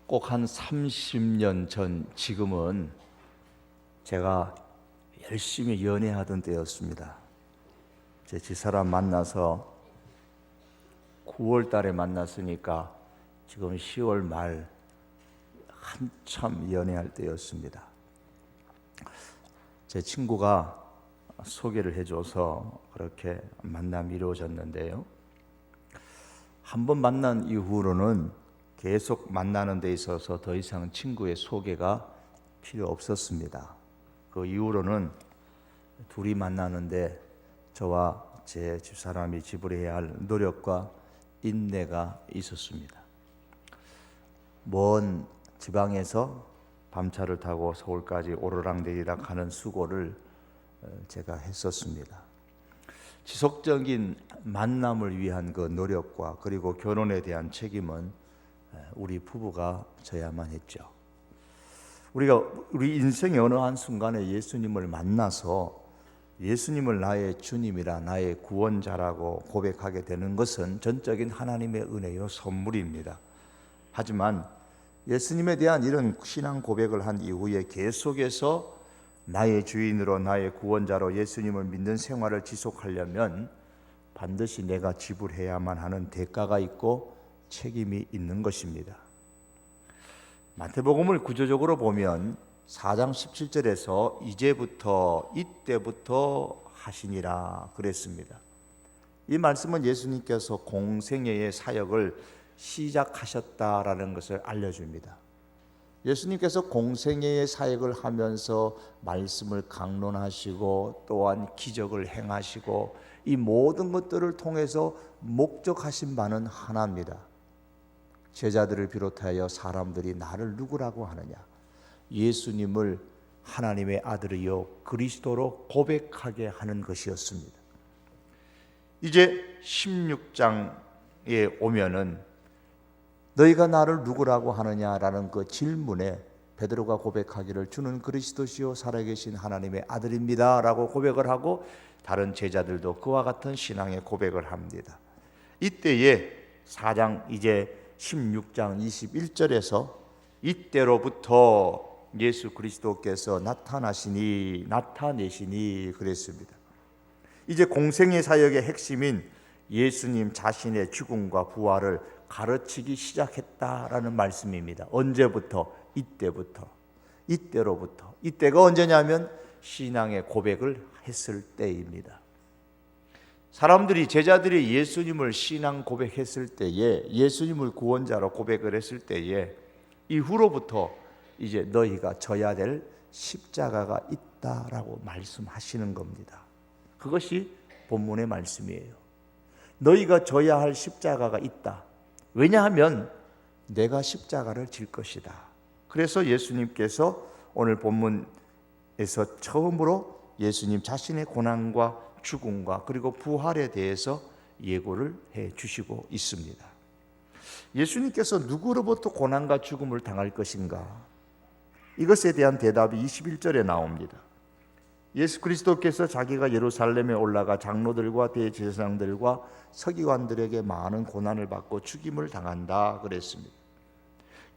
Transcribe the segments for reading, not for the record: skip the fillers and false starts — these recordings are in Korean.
꼭 한 30년 전 지금은 제가 열심히 연애하던 때였습니다. 제 집사람 만나서 9월 달에 만났으니까 지금 10월 말 한참 연애할 때였습니다. 제 친구가 소개를 해줘서 그렇게 만남이 이루어졌는데요. 한 번 만난 이후로는 계속 만나는 데 있어서 더 이상 친구의 소개가 필요 없었습니다. 그 이후로는 둘이 만나는데 저와 제 집사람이 지불해야 할 노력과 인내가 있었습니다. 먼 지방에서 밤차를 타고 서울까지 오르락내리락 하는 수고를 제가 했었습니다. 지속적인 만남을 위한 그 노력과 그리고 결혼에 대한 책임은 우리 부부가 져야만 했죠. 우리 인생의 어느 한순간에 예수님을 만나서 예수님을 나의 주님이라 나의 구원자라고 고백하게 되는 것은 전적인 하나님의 은혜요 선물입니다. 하지만 예수님에 대한 이런 신앙 고백을 한 이후에 계속해서 나의 주인으로 나의 구원자로 예수님을 믿는 생활을 지속하려면 반드시 내가 지불해야만 하는 대가가 있고 책임이 있는 것입니다. 마태복음을 구조적으로 보면 4장 17절에서 이때부터 하시니라 그랬습니다. 이 말씀은 예수님께서 공생애의 사역을 시작하셨다라는 것을 알려줍니다. 예수님께서 공생애의 사역을 하면서 말씀을 강론하시고 또한 기적을 행하시고 이 모든 것들을 통해서 목적하신 바는 하나입니다. 제자들을 비롯하여 사람들이 나를 누구라고 하느냐? 예수님을 하나님의 아들이요 그리스도로 고백하게 하는 것이었습니다. 이제 16장에 오면은 너희가 나를 누구라고 하느냐라는 그 질문에 베드로가 고백하기를 주는 그리스도시요 살아계신 하나님의 아들입니다 라고 고백을 하고 다른 제자들도 그와 같은 신앙의 고백을 합니다. 이때에 4장 이제 16장 21절에서 이때로부터 예수 그리스도께서 나타내시니 그랬습니다. 이제 공생의 사역의 핵심인 예수님 자신의 죽음과 부활을 가르치기 시작했다라는 말씀입니다. 언제부터? 이때로부터. 이때가 언제냐면 신앙의 고백을 했을 때입니다. 제자들이 예수님을 신앙 고백했을 때에, 예수님을 구원자로 고백을 했을 때에 이후로부터 이제 너희가 져야 될 십자가가 있다라고 말씀하시는 겁니다. 그것이 본문의 말씀이에요. 너희가 져야 할 십자가가 있다. 왜냐하면 내가 십자가를 질 것이다. 그래서 예수님께서 오늘 본문에서 처음으로 예수님 자신의 고난과 죽음과 그리고 부활에 대해서 예고를 해 주시고 있습니다. 예수님께서 누구로부터 고난과 죽음을 당할 것인가? 이것에 대한 대답이 21절에 나옵니다. 예수 그리스도께서 자기가 예루살렘에 올라가 장로들과 대제사장들과 서기관들에게 많은 고난을 받고 죽임을 당한다 그랬습니다.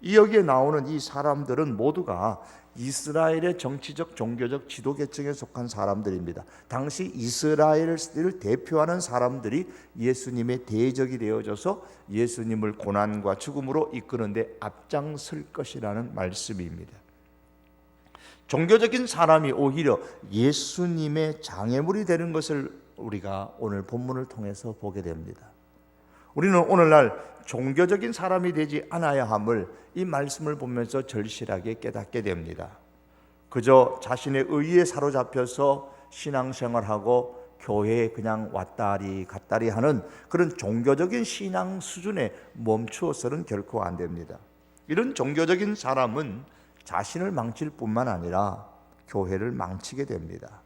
여기에 나오는 이 사람들은 모두가 이스라엘의 정치적 종교적 지도계층에 속한 사람들입니다. 당시 이스라엘을 대표하는 사람들이 예수님의 대적이 되어져서 예수님을 고난과 죽음으로 이끄는데 앞장설 것이라는 말씀입니다. 종교적인 사람이 오히려 예수님의 장애물이 되는 것을 우리가 오늘 본문을 통해서 보게 됩니다. 우리는 오늘날 종교적인 사람이 되지 않아야 함을 이 말씀을 보면서 절실하게 깨닫게 됩니다. 그저 자신의 의에 사로잡혀서 신앙생활하고 교회에 그냥 왔다리 갔다리 하는 그런 종교적인 신앙 수준에 멈추어서는 결코 안 됩니다. 이런 종교적인 사람은 자신을 망칠 뿐만 아니라 교회를 망치게 됩니다.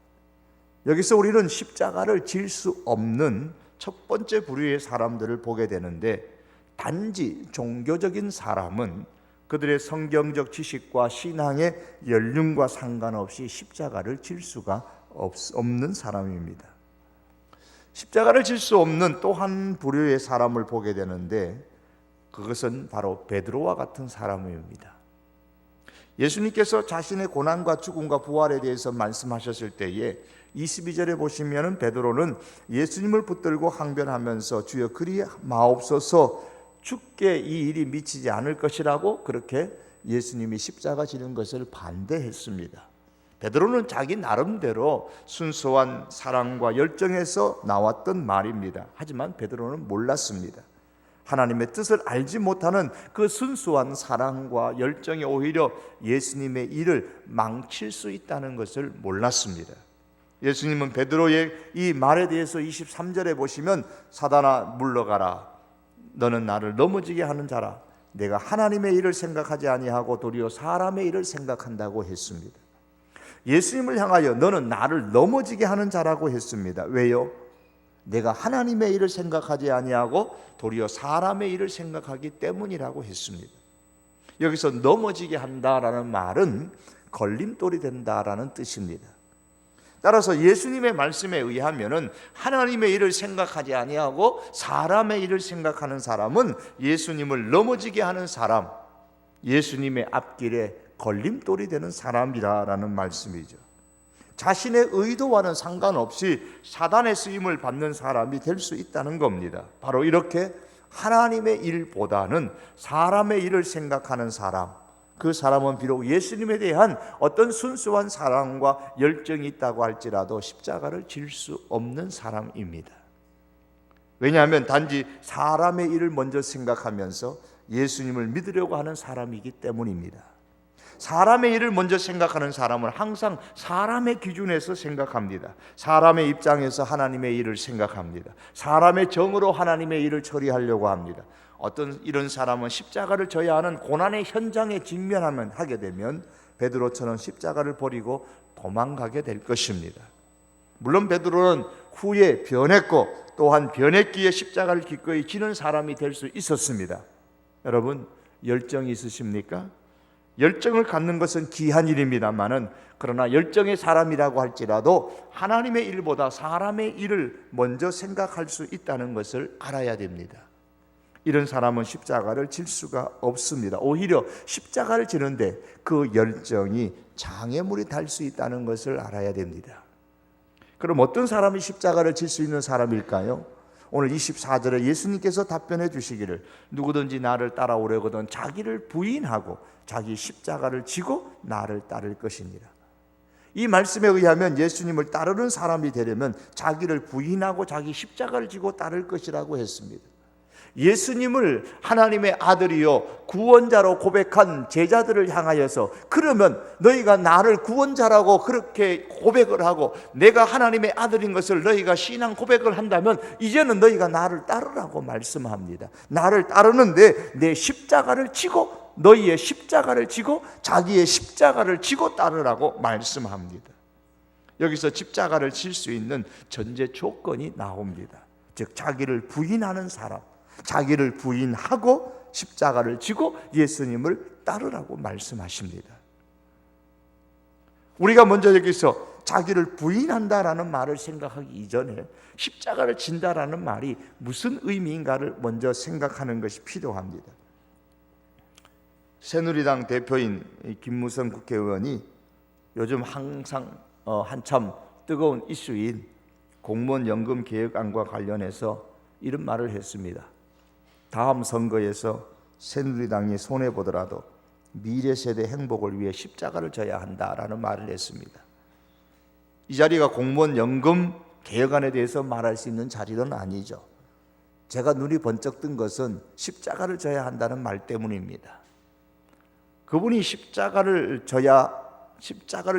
여기서 우리는 십자가를 질 수 없는 첫 번째 부류의 사람들을 보게 되는데, 단지 종교적인 사람은 그들의 성경적 지식과 신앙의 연륜과 상관없이 십자가를 질 수가 없는 사람입니다. 십자가를 질 수 없는 또 한 부류의 사람을 보게 되는데, 그것은 바로 베드로와 같은 사람입니다. 예수님께서 자신의 고난과 죽음과 부활에 대해서 말씀하셨을 때에 22절에 보시면은 베드로는 예수님을 붙들고 항변하면서 주여 그리 마옵소서, 주께 이 일이 미치지 않을 것이라고 그렇게 예수님이 십자가 지는 것을 반대했습니다. 베드로는 자기 나름대로 순수한 사랑과 열정에서 나왔던 말입니다. 하지만 베드로는 몰랐습니다. 하나님의 뜻을 알지 못하는 그 순수한 사랑과 열정이 오히려 예수님의 일을 망칠 수 있다는 것을 몰랐습니다. 예수님은 베드로의 이 말에 대해서 23절에 보시면 사단아 물러가라, 너는 나를 넘어지게 하는 자라, 내가 하나님의 일을 생각하지 아니하고 도리어 사람의 일을 생각한다고 했습니다. 예수님을 향하여 너는 나를 넘어지게 하는 자라고 했습니다. 왜요? 내가 하나님의 일을 생각하지 아니하고 도리어 사람의 일을 생각하기 때문이라고 했습니다. 여기서 넘어지게 한다라는 말은 걸림돌이 된다라는 뜻입니다. 따라서 예수님의 말씀에 의하면은 하나님의 일을 생각하지 아니하고 사람의 일을 생각하는 사람은 예수님을 넘어지게 하는 사람, 예수님의 앞길에 걸림돌이 되는 사람이라는 말씀이죠. 자신의 의도와는 상관없이 사단의 쓰임을 받는 사람이 될 수 있다는 겁니다. 바로 이렇게 하나님의 일보다는 사람의 일을 생각하는 사람, 그 사람은 비록 예수님에 대한 어떤 순수한 사랑과 열정이 있다고 할지라도 십자가를 질 수 없는 사람입니다. 왜냐하면 단지 사람의 일을 먼저 생각하면서 예수님을 믿으려고 하는 사람이기 때문입니다. 사람의 일을 먼저 생각하는 사람은 항상 사람의 기준에서 생각합니다. 사람의 입장에서 하나님의 일을 생각합니다. 사람의 정으로 하나님의 일을 처리하려고 합니다. 어떤 이런 사람은 십자가를 져야 하는 고난의 현장에 직면하게 되면 베드로처럼 십자가를 버리고 도망가게 될 것입니다. 물론 베드로는 후에 변했고 또한 변했기에 십자가를 기꺼이 지는 사람이 될 수 있었습니다. 여러분, 열정이 있으십니까? 열정을 갖는 것은 귀한 일입니다만은, 그러나 열정의 사람이라고 할지라도 하나님의 일보다 사람의 일을 먼저 생각할 수 있다는 것을 알아야 됩니다. 이런 사람은 십자가를 질 수가 없습니다. 오히려 십자가를 지는데 그 열정이 장애물이 될 수 있다는 것을 알아야 됩니다. 그럼 어떤 사람이 십자가를 질 수 있는 사람일까요? 오늘 24절에 예수님께서 답변해 주시기를 누구든지 나를 따라오려거든 자기를 부인하고 자기 십자가를 지고 나를 따를 것이니라. 이 말씀에 의하면 예수님을 따르는 사람이 되려면 자기를 부인하고 자기 십자가를 지고 따를 것이라고 했습니다. 예수님을 하나님의 아들이요 구원자로 고백한 제자들을 향하여서 그러면 너희가 나를 구원자라고 그렇게 고백을 하고 내가 하나님의 아들인 것을 너희가 신앙 고백을 한다면 이제는 너희가 나를 따르라고 말씀합니다. 나를 따르는데 내 십자가를 지고 너희의 십자가를 지고 자기의 십자가를 지고 따르라고 말씀합니다. 여기서 십자가를 질 수 있는 전제 조건이 나옵니다. 즉 자기를 부인하는 사람, 자기를 부인하고 십자가를 지고 예수님을 따르라고 말씀하십니다. 우리가 먼저 여기서 자기를 부인한다라는 말을 생각하기 이전에 십자가를 진다라는 말이 무슨 의미인가를 먼저 생각하는 것이 필요합니다. 새누리당 대표인 김무성 국회의원이 요즘 한참 뜨거운 이슈인 공무원 연금 개혁안과 관련해서 이런 말을 했습니다. 다음 선거에서 새누리당이 손해보더라도 미래 세대 행복을 위해 십자가를 져야 한다라는 말을 했습니다. 이 자리가 공무원 연금 개혁안에 대해서 말할 수 있는 자리는 아니죠. 제가 눈이 번쩍 뜬 것은 십자가를 져야 한다는 말 때문입니다. 그분이 십자가를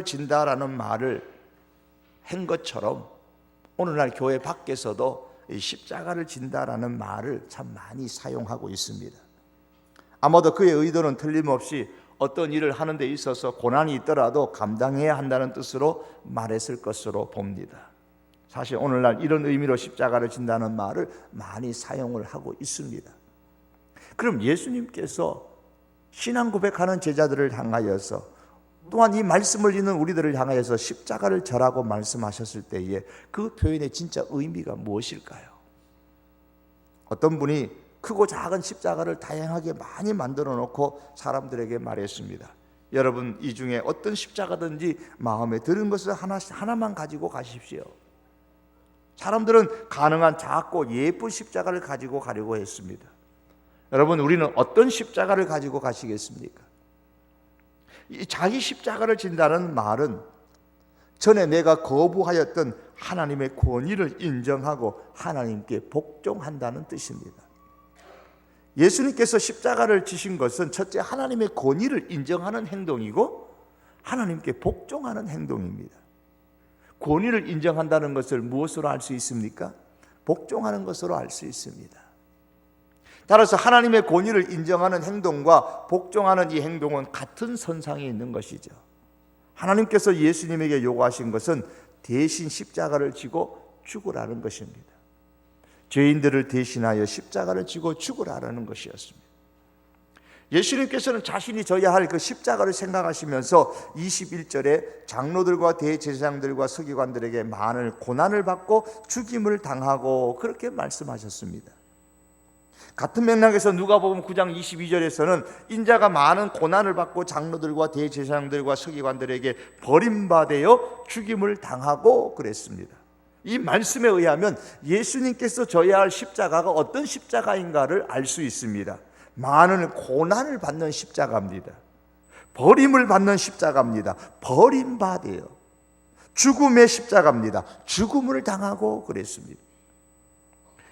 진다라는 말을 한 것처럼 오늘날 교회 밖에서도 이 십자가를 진다라는 말을 참 많이 사용하고 있습니다. 아마도 그의 의도는 틀림없이 어떤 일을 하는 데 있어서 고난이 있더라도 감당해야 한다는 뜻으로 말했을 것으로 봅니다. 사실 오늘날 이런 의미로 십자가를 진다는 말을 많이 사용을 하고 있습니다. 그럼 예수님께서 신앙 고백하는 제자들을 향하여서 또한 이 말씀을 읽는 우리들을 향하여서 십자가를 져라고 말씀하셨을 때에 그 표현의 진짜 의미가 무엇일까요? 어떤 분이 크고 작은 십자가를 다양하게 많이 만들어 놓고 사람들에게 말했습니다. 여러분, 이 중에 어떤 십자가든지 마음에 드는 것을 하나만 가지고 가십시오. 사람들은 가능한 작고 예쁜 십자가를 가지고 가려고 했습니다. 여러분, 우리는 어떤 십자가를 가지고 가시겠습니까? 이 자기 십자가를 진다는 말은 전에 내가 거부하였던 하나님의 권위를 인정하고 하나님께 복종한다는 뜻입니다. 예수님께서 십자가를 지신 것은 첫째, 하나님의 권위를 인정하는 행동이고 하나님께 복종하는 행동입니다. 권위를 인정한다는 것을 무엇으로 알 수 있습니까? 복종하는 것으로 알 수 있습니다. 따라서 하나님의 권위를 인정하는 행동과 복종하는 이 행동은 같은 선상에 있는 것이죠. 하나님께서 예수님에게 요구하신 것은 대신 십자가를 지고 죽으라는 것입니다. 죄인들을 대신하여 십자가를 지고 죽으라는 것이었습니다. 예수님께서는 자신이 져야 할 그 십자가를 생각하시면서 21절에 장로들과 대제사장들과 서기관들에게 많은 고난을 받고 죽임을 당하고 그렇게 말씀하셨습니다. 같은 맥락에서 누가복음 9장 22절에서는 인자가 많은 고난을 받고 장로들과 대제사장들과 서기관들에게 버림받아 죽임을 당하고 그랬습니다. 이 말씀에 의하면 예수님께서 져야 할 십자가가 어떤 십자가인가를 알 수 있습니다. 많은 고난을 받는 십자가입니다. 버림을 받는 십자가입니다. 버림받아요. 죽음의 십자가입니다. 죽음을 당하고 그랬습니다.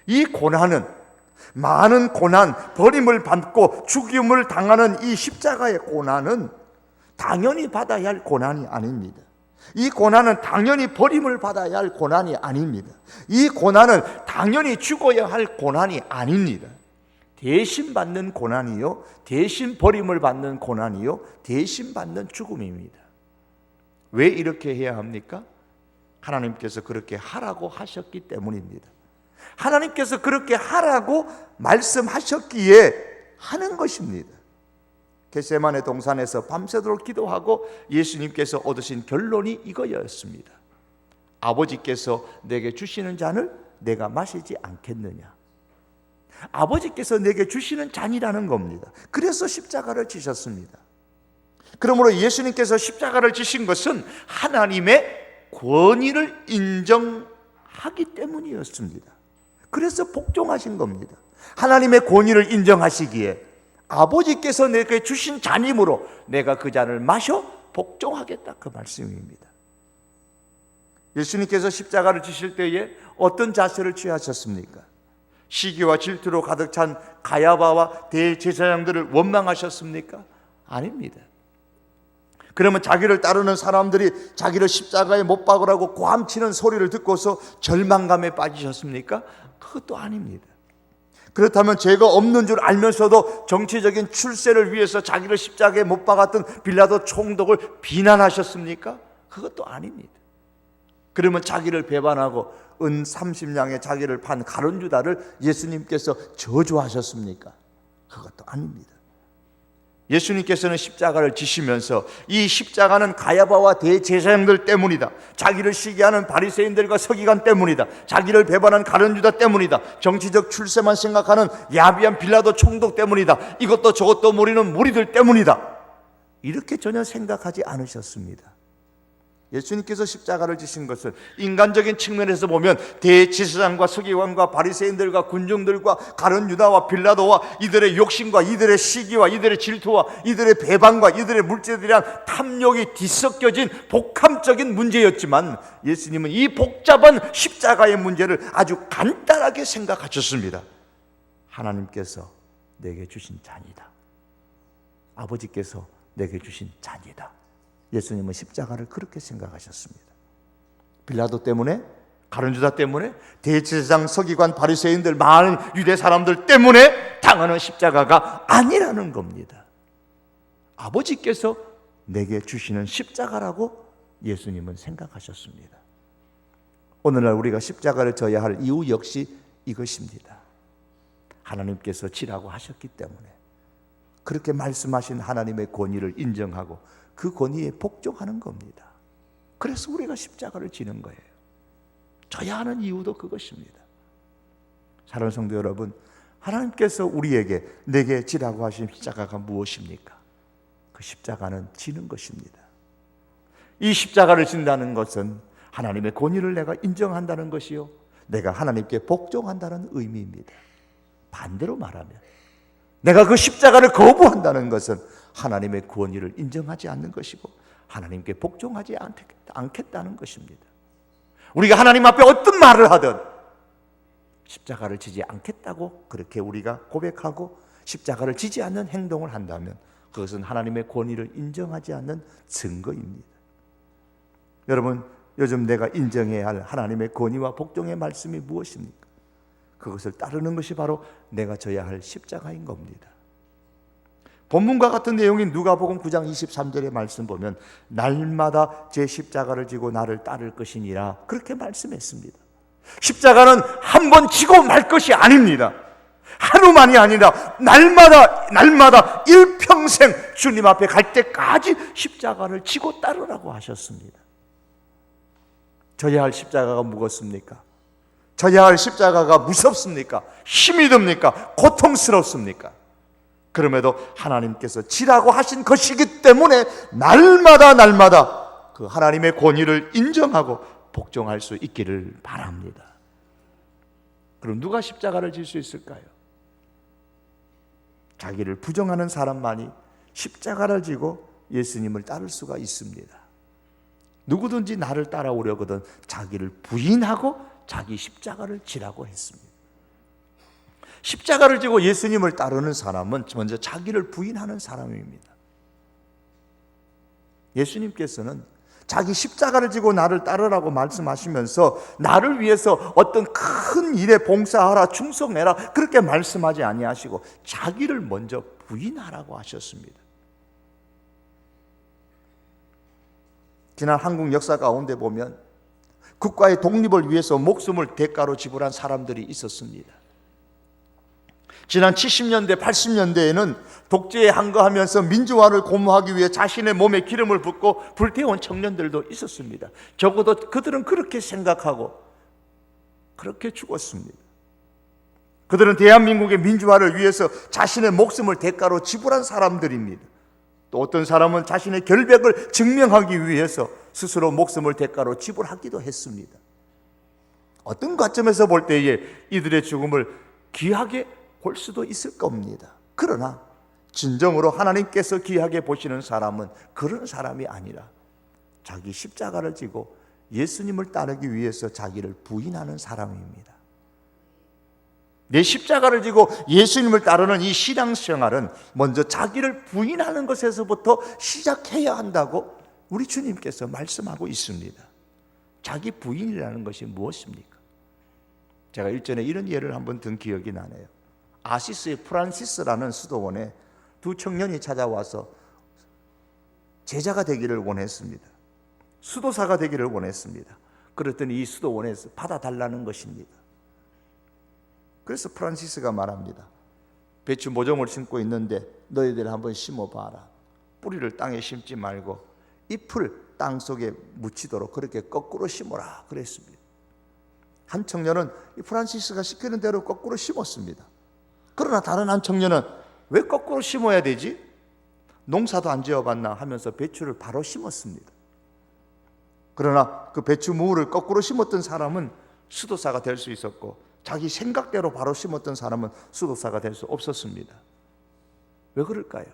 이 고난은, 많은 고난, 버림을 받고 죽임을 당하는 이 십자가의 고난은 당연히 받아야 할 고난이 아닙니다. 이 고난은 당연히 버림을 받아야 할 고난이 아닙니다. 이 고난은 당연히 죽어야 할 고난이 아닙니다. 대신 받는 고난이요, 대신 버림을 받는 고난이요, 대신 받는 죽음입니다. 왜 이렇게 해야 합니까? 하나님께서 그렇게 하라고 하셨기 때문입니다. 하나님께서 그렇게 하라고 말씀하셨기에 하는 것입니다. 겟세마네 동산에서 밤새도록 기도하고 예수님께서 얻으신 결론이 이거였습니다. 아버지께서 내게 주시는 잔을 내가 마시지 않겠느냐. 아버지께서 내게 주시는 잔이라는 겁니다. 그래서 십자가를 지셨습니다. 그러므로 예수님께서 십자가를 지신 것은 하나님의 권위를 인정하기 때문이었습니다. 그래서 복종하신 겁니다. 하나님의 권위를 인정하시기에 아버지께서 내게 주신 잔이므로 내가 그 잔을 마셔 복종하겠다, 그 말씀입니다. 예수님께서 십자가를 지실 때에 어떤 자세를 취하셨습니까? 시기와 질투로 가득 찬 가야바와 대제사장들을 원망하셨습니까? 아닙니다. 그러면 자기를 따르는 사람들이 자기를 십자가에 못 박으라고 고함치는 소리를 듣고서 절망감에 빠지셨습니까? 그것도 아닙니다. 그렇다면 죄가 없는 줄 알면서도 정치적인 출세를 위해서 자기를 십자가에 못 박았던 빌라도 총독을 비난하셨습니까? 그것도 아닙니다. 그러면 자기를 배반하고 은 30냥에 자기를 판 가룟유다를 예수님께서 저주하셨습니까? 그것도 아닙니다. 예수님께서는 십자가를 지시면서 이 십자가는 가야바와 대제사장들 때문이다, 자기를 시기하는 바리새인들과 서기관 때문이다, 자기를 배반한 가룟유다 때문이다, 정치적 출세만 생각하는 야비한 빌라도 총독 때문이다, 이것도 저것도 모르는 무리들 때문이다, 이렇게 전혀 생각하지 않으셨습니다. 예수님께서 십자가를 지신 것은 인간적인 측면에서 보면 대제사장과 서기관과 바리새인들과 군중들과 가룟유다와 빌라도와 이들의 욕심과 이들의 시기와 이들의 질투와 이들의 배반과 이들의 물질에 대한 탐욕이 뒤섞여진 복합적인 문제였지만 예수님은 이 복잡한 십자가의 문제를 아주 간단하게 생각하셨습니다. 하나님께서 내게 주신 잔이다. 아버지께서 내게 주신 잔이다. 예수님은 십자가를 그렇게 생각하셨습니다. 빌라도 때문에, 가룟유다 때문에, 대제사장, 서기관, 바리새인들, 많은 유대 사람들 때문에 당하는 십자가가 아니라는 겁니다. 아버지께서 내게 주시는 십자가라고 예수님은 생각하셨습니다. 오늘날 우리가 십자가를 져야 할 이유 역시 이것입니다. 하나님께서 지라고 하셨기 때문에 그렇게 말씀하신 하나님의 권위를 인정하고 그 권위에 복종하는 겁니다. 그래서 우리가 십자가를 지는 거예요. 져야 하는 이유도 그것입니다. 사랑하는 성도 여러분, 하나님께서 우리에게 내게 지라고 하신 십자가가 무엇입니까? 그 십자가는 지는 것입니다. 이 십자가를 진다는 것은 하나님의 권위를 내가 인정한다는 것이요, 내가 하나님께 복종한다는 의미입니다. 반대로 말하면 내가 그 십자가를 거부한다는 것은 하나님의 권위를 인정하지 않는 것이고 하나님께 복종하지 않겠다는 것입니다. 우리가 하나님 앞에 어떤 말을 하든 십자가를 지지 않겠다고 그렇게 우리가 고백하고 십자가를 지지 않는 행동을 한다면 그것은 하나님의 권위를 인정하지 않는 증거입니다. 여러분, 요즘 내가 인정해야 할 하나님의 권위와 복종의 말씀이 무엇입니까? 그것을 따르는 것이 바로 내가 져야 할 십자가인 겁니다. 본문과 같은 내용인 누가복음 9장 23절의 말씀 보면 날마다 제 십자가를 지고 나를 따를 것이니라 그렇게 말씀했습니다. 십자가는 한 번 지고 말 것이 아닙니다. 하루만이 아니라 날마다 일평생 주님 앞에 갈 때까지 십자가를 지고 따르라고 하셨습니다. 져야 할 십자가가 무겁습니까? 져야 할 십자가가 무섭습니까? 힘이 듭니까? 고통스럽습니까? 그럼에도 하나님께서 지라고 하신 것이기 때문에 날마다 그 하나님의 권위를 인정하고 복종할 수 있기를 바랍니다. 그럼 누가 십자가를 질 수 있을까요? 자기를 부정하는 사람만이 십자가를 지고 예수님을 따를 수가 있습니다. 누구든지 나를 따라오려거든 자기를 부인하고 자기 십자가를 지라고 했습니다. 십자가를 지고 예수님을 따르는 사람은 먼저 자기를 부인하는 사람입니다. 예수님께서는 자기 십자가를 지고 나를 따르라고 말씀하시면서 나를 위해서 어떤 큰 일에 봉사하라, 충성해라 그렇게 말씀하지 아니하시고 자기를 먼저 부인하라고 하셨습니다. 지난 한국 역사 가운데 보면 국가의 독립을 위해서 목숨을 대가로 지불한 사람들이 있었습니다. 지난 70년대, 80년대에는 독재에 항거하면서 민주화를 고무하기 위해 자신의 몸에 기름을 붓고 불태운 청년들도 있었습니다. 적어도 그들은 그렇게 생각하고 그렇게 죽었습니다. 그들은 대한민국의 민주화를 위해서 자신의 목숨을 대가로 지불한 사람들입니다. 또 어떤 사람은 자신의 결백을 증명하기 위해서 스스로 목숨을 대가로 지불하기도 했습니다. 어떤 관점에서 볼 때에 이들의 죽음을 귀하게 볼 수도 있을 겁니다. 그러나 진정으로 하나님께서 귀하게 보시는 사람은 그런 사람이 아니라 자기 십자가를 지고 예수님을 따르기 위해서 자기를 부인하는 사람입니다. 내 십자가를 지고 예수님을 따르는 이 신앙생활은 먼저 자기를 부인하는 것에서부터 시작해야 한다고 우리 주님께서 말씀하고 있습니다. 자기 부인이라는 것이 무엇입니까? 제가 일전에 이런 예를 한번 든 기억이 나네요. 아시스의 프란시스라는 수도원에 두 청년이 찾아와서 제자가 되기를 원했습니다. 수도사가 되기를 원했습니다. 그랬더니 이 수도원에서 받아달라는 것입니다. 그래서 프란시스가 말합니다. 배추 모종을 심고 있는데 너희들 한번 심어봐라. 뿌리를 땅에 심지 말고 잎을 땅 속에 묻히도록 그렇게 거꾸로 심어라 그랬습니다. 한 청년은 이 프란시스가 시키는 대로 거꾸로 심었습니다. 그러나 다른 한 청년은 왜 거꾸로 심어야 되지? 농사도 안 지어봤나 하면서 배추를 바로 심었습니다. 그러나 그 배추 무를 거꾸로 심었던 사람은 수도사가 될 수 있었고 자기 생각대로 바로 심었던 사람은 수도사가 될 수 없었습니다. 왜 그럴까요?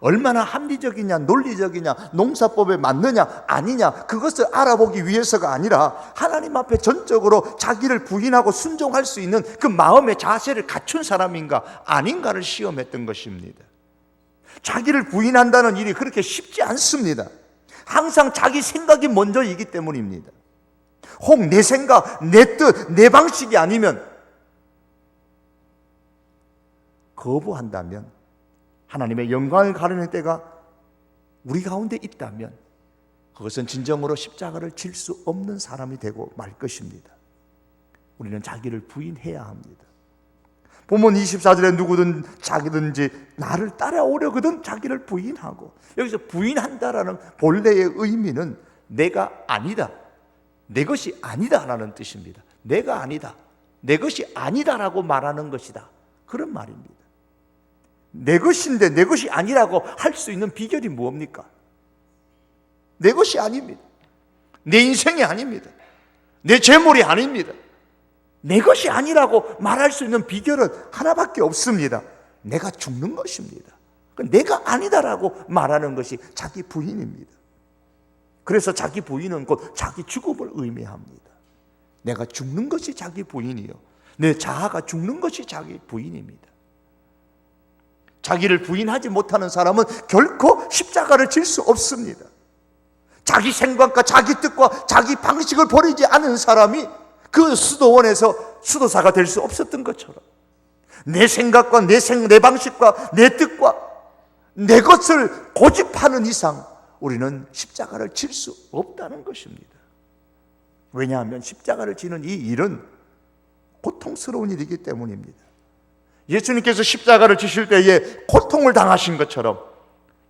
얼마나 합리적이냐, 논리적이냐, 농사법에 맞느냐, 아니냐 그것을 알아보기 위해서가 아니라 하나님 앞에 전적으로 자기를 부인하고 순종할 수 있는 그 마음의 자세를 갖춘 사람인가 아닌가를 시험했던 것입니다. 자기를 부인한다는 일이 그렇게 쉽지 않습니다. 항상 자기 생각이 먼저이기 때문입니다. 혹 내 생각, 내 뜻, 내 방식이 아니면 거부한다면 하나님의 영광을 가르는 때가 우리 가운데 있다면 그것은 진정으로 십자가를 질 수 없는 사람이 되고 말 것입니다. 우리는 자기를 부인해야 합니다. 본문 24절에 누구든 자기든지 나를 따라오려거든 자기를 부인하고, 여기서 부인한다라는 본래의 의미는 내가 아니다, 내 것이 아니다 라는 뜻입니다. 내가 아니다, 내 것이 아니다라고 말하는 것이다. 그런 말입니다. 내 것인데 내 것이 아니라고 할 수 있는 비결이 뭡니까? 내 것이 아닙니다. 내 인생이 아닙니다. 내 재물이 아닙니다. 내 것이 아니라고 말할 수 있는 비결은 하나밖에 없습니다. 내가 죽는 것입니다. 내가 아니다라고 말하는 것이 자기 부인입니다. 그래서 자기 부인은 곧 자기 죽음을 의미합니다. 내가 죽는 것이 자기 부인이요, 내 자아가 죽는 것이 자기 부인입니다. 자기를 부인하지 못하는 사람은 결코 십자가를 질 수 없습니다. 자기 생각과 자기 뜻과 자기 방식을 버리지 않은 사람이 그 수도원에서 수도사가 될 수 없었던 것처럼, 내 생각과 내 방식과 내 뜻과 내 것을 고집하는 이상 우리는 십자가를 질 수 없다는 것입니다. 왜냐하면 십자가를 지는 이 일은 고통스러운 일이기 때문입니다. 예수님께서 십자가를 지실 때에 고통을 당하신 것처럼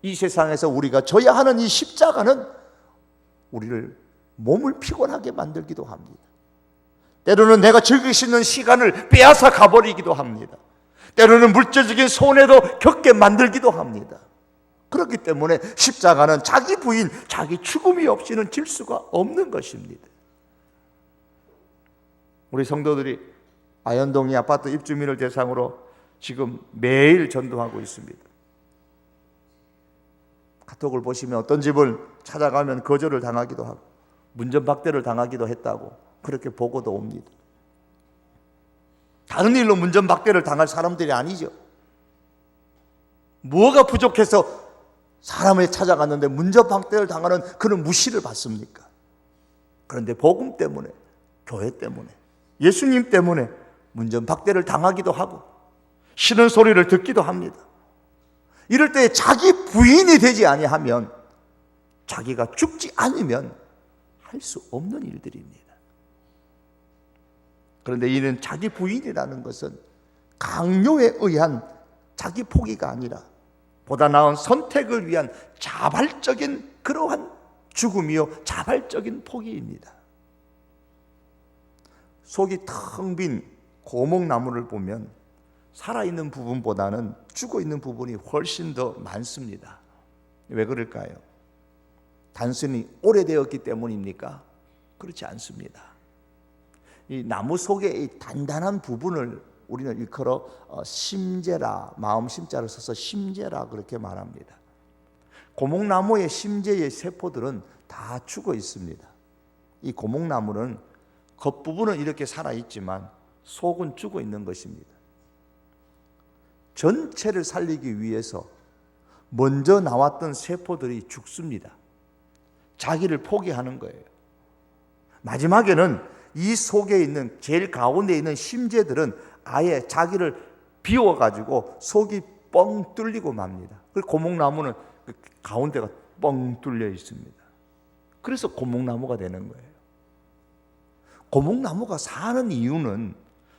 이 세상에서 우리가 져야 하는 이 십자가는 우리를 몸을 피곤하게 만들기도 합니다. 때로는 내가 즐길 수 있는 시간을 빼앗아 가버리기도 합니다. 때로는 물질적인 손해도 겪게 만들기도 합니다. 그렇기 때문에 십자가는 자기 부인, 자기 죽음이 없이는 질 수가 없는 것입니다. 우리 성도들이 아현동이 아파트 입주민을 대상으로 지금 매일 전도하고 있습니다. 카톡을 보시면 어떤 집을 찾아가면 거절을 당하기도 하고 문전박대를 당하기도 했다고 그렇게 보고도 옵니다. 다른 일로 문전박대를 당할 사람들이 아니죠. 뭐가 부족해서 사람을 찾아갔는데 문전박대를 당하는 그런 무시를 받습니까? 그런데 복음 때문에, 교회 때문에, 예수님 때문에 문전박대를 당하기도 하고 싫은 소리를 듣기도 합니다. 이럴 때 자기 부인이 되지 아니하면, 자기가 죽지 않으면 할 수 없는 일들입니다. 그런데 이는 자기 부인이라는 것은 강요에 의한 자기 포기가 아니라 보다 나은 선택을 위한 자발적인 그러한 죽음이요, 자발적인 포기입니다. 속이 텅 빈 고목나무를 보면 살아있는 부분보다는 죽어있는 부분이 훨씬 더 많습니다. 왜 그럴까요? 단순히 오래되었기 때문입니까? 그렇지 않습니다. 이 나무 속의 이 단단한 부분을 우리는 일컬어 심재라, 마음 심자를 써서 심재라 그렇게 말합니다. 고목나무의 심재의 세포들은 다 죽어 있습니다. 이 고목나무는 겉부분은 이렇게 살아있지만 속은 죽어 있는 것입니다. 전체를 살리기 위해서 먼저 나왔던 세포들이 죽습니다. 자기를 포기하는 거예요. 마지막에는 이 속에 있는 제일 가운데 있는 심재들은 아예 자기를 비워가지고 속이 뻥 뚫리고 맙니다. 그리고 고목나무는 그 가운데가 뻥 뚫려 있습니다. 그래서 고목나무가 되는 거예요. 고목나무가 사는 이유는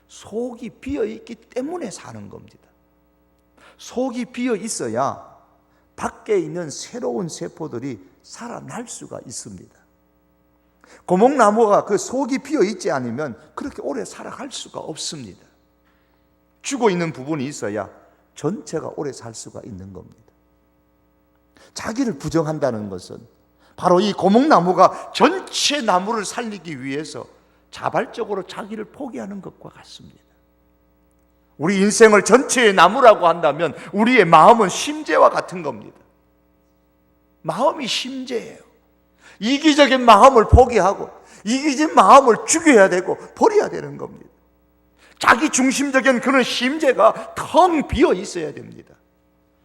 속이 비어있기 때문에 사는 겁니다. 속이 비어 있어야 밖에 있는 새로운 세포들이 살아날 수가 있습니다. 고목나무가 그 속이 비어 있지 않으면 그렇게 오래 살아갈 수가 없습니다. 죽어 있는 부분이 있어야 전체가 오래 살 수가 있는 겁니다. 자기를 부정한다는 것은 바로 이 고목나무가 전체 나무를 살리기 위해서 자발적으로 자기를 포기하는 것과 같습니다. 우리 인생을 전체의 나무라고 한다면 우리의 마음은 심재와 같은 겁니다. 마음이 심재예요. 이기적인 마음을 포기하고 이기적인 마음을 죽여야 되고 버려야 되는 겁니다. 자기 중심적인 그런 심재가 텅 비어 있어야 됩니다.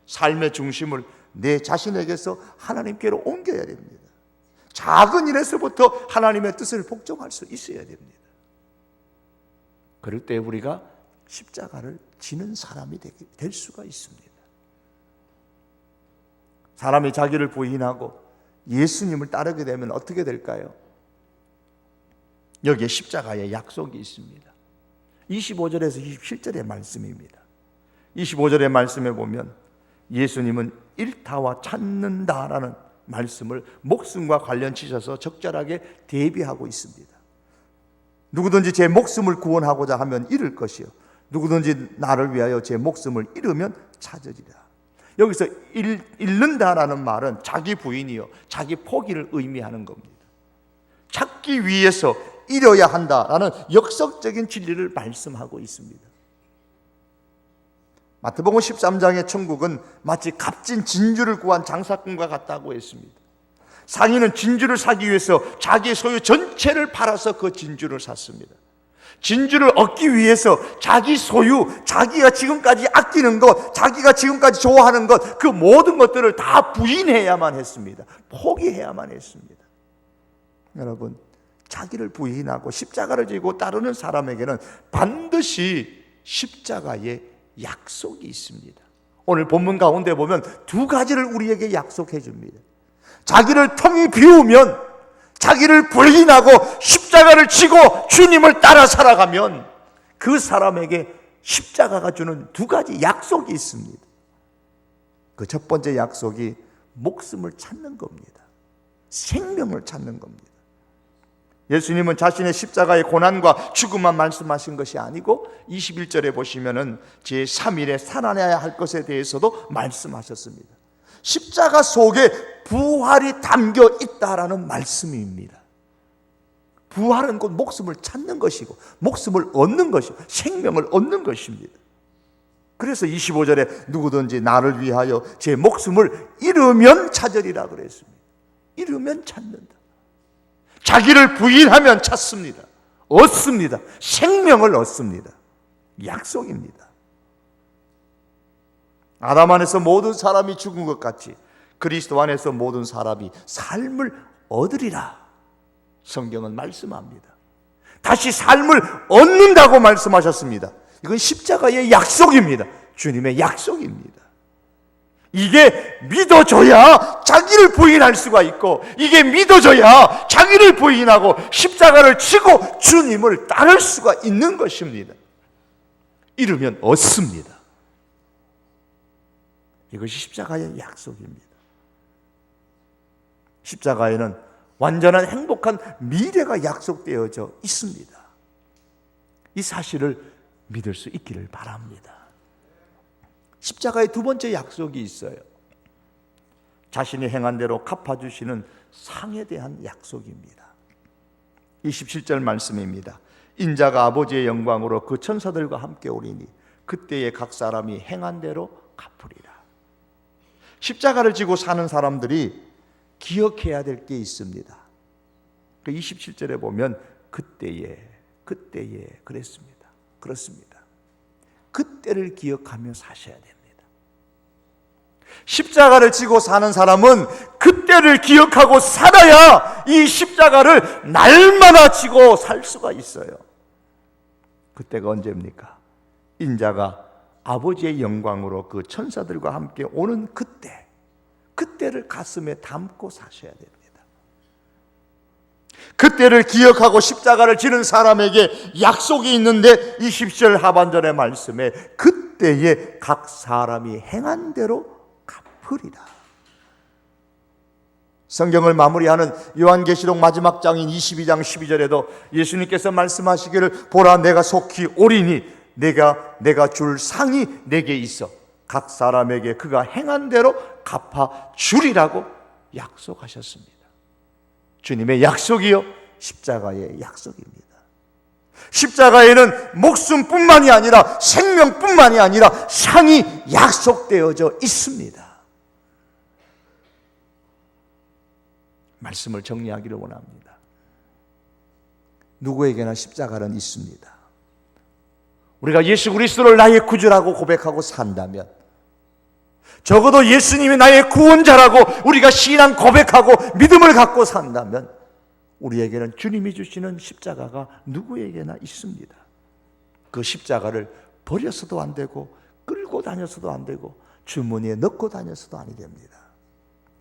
삶의 중심을 내 자신에게서 하나님께로 옮겨야 됩니다. 작은 일에서부터 하나님의 뜻을 복종할 수 있어야 됩니다. 그럴 때 우리가 십자가를 지는 사람이 될 수가 있습니다. 사람이 자기를 부인하고 예수님을 따르게 되면 어떻게 될까요? 여기에 십자가의 약속이 있습니다. 25절에서 27절의 말씀입니다. 25절의 말씀에 보면 예수님은 일타와 찾는다라는 말씀을 목숨과 관련 지셔서 적절하게 대비하고 있습니다. 누구든지 제 목숨을 구원하고자 하면 잃을 것이요 누구든지 나를 위하여 제 목숨을 잃으면 찾으리라. 여기서 잃는다라는 말은 자기 부인이요 자기 포기를 의미하는 겁니다. 찾기 위해서 잃어야 한다라는 역설적인 진리를 말씀하고 있습니다. 마태복음 13장의 천국은 마치 값진 진주를 구한 장사꾼과 같다고 했습니다. 상인은 진주를 사기 위해서 자기의 소유 전체를 팔아서 그 진주를 샀습니다. 진주를 얻기 위해서 자기 소유, 자기가 지금까지 아끼는 것, 자기가 지금까지 좋아하는 것, 그 모든 것들을 다 부인해야만 했습니다. 포기해야만 했습니다. 여러분, 자기를 부인하고 십자가를 지고 따르는 사람에게는 반드시 십자가의 약속이 있습니다. 오늘 본문 가운데 보면 두 가지를 우리에게 약속해 줍니다. 자기를 텅이 비우면, 자기를 부인하고 십자가를 지고 주님을 따라 살아가면 그 사람에게 십자가가 주는 두 가지 약속이 있습니다. 그 첫 번째 약속이 목숨을 찾는 겁니다. 생명을 찾는 겁니다. 예수님은 자신의 십자가의 고난과 죽음만 말씀하신 것이 아니고 21절에 보시면은 제3일에 살아나야 할 것에 대해서도 말씀하셨습니다. 십자가 속에 부활이 담겨 있다라는 말씀입니다. 부활은 곧 목숨을 찾는 것이고 목숨을 얻는 것이고 생명을 얻는 것입니다. 그래서 25절에 누구든지 나를 위하여 제 목숨을 잃으면 찾으리라 그랬습니다. 잃으면 찾는다. 자기를 부인하면 찾습니다. 얻습니다. 생명을 얻습니다. 약속입니다. 아담 안에서 모든 사람이 죽은 것 같이 그리스도 안에서 모든 사람이 삶을 얻으리라 성경은 말씀합니다. 다시 삶을 얻는다고 말씀하셨습니다. 이건 십자가의 약속입니다. 주님의 약속입니다. 이게 믿어져야 자기를 부인할 수가 있고, 이게 믿어져야 자기를 부인하고 십자가를 지고 주님을 따를 수가 있는 것입니다. 이르면 얻습니다. 이것이 십자가의 약속입니다. 십자가에는 완전한 행복한 미래가 약속되어져 있습니다. 이 사실을 믿을 수 있기를 바랍니다. 십자가의 두 번째 약속이 있어요. 자신이 행한 대로 갚아주시는 상에 대한 약속입니다. 27절 말씀입니다. 인자가 아버지의 영광으로 그 천사들과 함께 오리니 그때에 각 사람이 행한 대로 갚으리라. 십자가를 지고 사는 사람들이 기억해야 될 게 있습니다. 27절에 보면 그때에 그랬습니다. 그렇습니다. 그때를 기억하며 사셔야 됩니다. 십자가를 지고 사는 사람은 그때를 기억하고 살아야 이 십자가를 날마다 지고 살 수가 있어요. 그때가 언제입니까? 인자가 아버지의 영광으로 그 천사들과 함께 오는 그때를 가슴에 담고 사셔야 됩니다. 그때를 기억하고 십자가를 지는 사람에게 약속이 있는데 20절 하반절의 말씀에 그때에 각 사람이 행한 대로 갚으리라. 성경을 마무리하는 요한계시록 마지막 장인 22장 12절에도 예수님께서 말씀하시기를 보라 내가 속히 오리니 내가 줄 상이 내게 있어 각 사람에게 그가 행한 대로 갚아 주리라고 약속하셨습니다. 주님의 약속이요 십자가의 약속입니다. 십자가에는 목숨뿐만이 아니라 생명뿐만이 아니라 상이 약속되어져 있습니다. 말씀을 정리하기를 원합니다. 누구에게나 십자가는 있습니다. 우리가 예수 그리스도를 나의 구주라고 고백하고 산다면, 적어도 예수님이 나의 구원자라고 우리가 신앙 고백하고 믿음을 갖고 산다면 우리에게는 주님이 주시는 십자가가 누구에게나 있습니다. 그 십자가를 버려서도 안 되고 끌고 다녀서도 안 되고 주머니에 넣고 다녀서도 아니 됩니다.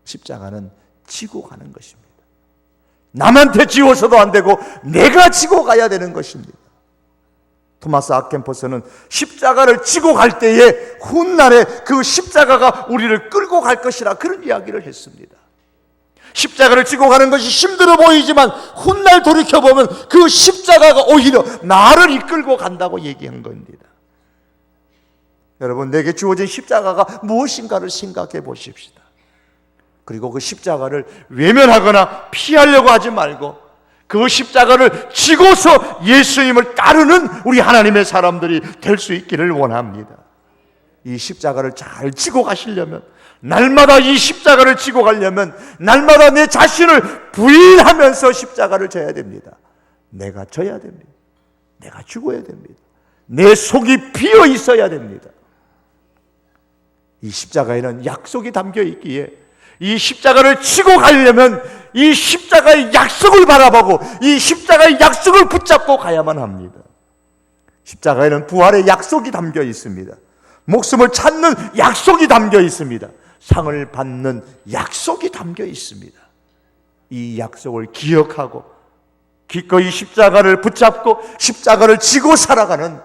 십자가는 지고 가는 것입니다. 남한테 지워서도 안 되고 내가 지고 가야 되는 것입니다. 토마스 아켄포스는 십자가를 지고 갈 때에 훗날에 그 십자가가 우리를 끌고 갈 것이라 그런 이야기를 했습니다. 십자가를 지고 가는 것이 힘들어 보이지만 훗날 돌이켜보면 그 십자가가 오히려 나를 이끌고 간다고 얘기한 겁니다. 여러분, 내게 주어진 십자가가 무엇인가를 생각해 보십시다. 그리고 그 십자가를 외면하거나 피하려고 하지 말고 그 십자가를 지고서 예수님을 따르는 우리 하나님의 사람들이 될 수 있기를 원합니다. 이 십자가를 잘 지고 가시려면, 날마다 이 십자가를 지고 가려면 날마다 내 자신을 부인하면서 십자가를 져야 됩니다. 내가 져야 됩니다. 내가 죽어야 됩니다. 내 속이 비어 있어야 됩니다. 이 십자가에는 약속이 담겨 있기에 이 십자가를 지고 가려면 이 십자가의 약속을 바라보고 이 십자가의 약속을 붙잡고 가야만 합니다. 십자가에는 부활의 약속이 담겨 있습니다. 목숨을 찾는 약속이 담겨 있습니다. 상을 받는 약속이 담겨 있습니다. 이 약속을 기억하고 기꺼이 십자가를 붙잡고 십자가를 지고 살아가는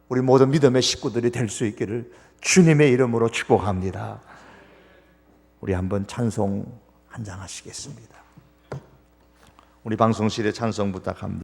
우리 모든 믿음의 식구들이 될 수 있기를 주님의 이름으로 축복합니다. 우리 한번 찬송 한 장 하시겠습니다. 우리 방송실에 찬송 부탁합니다.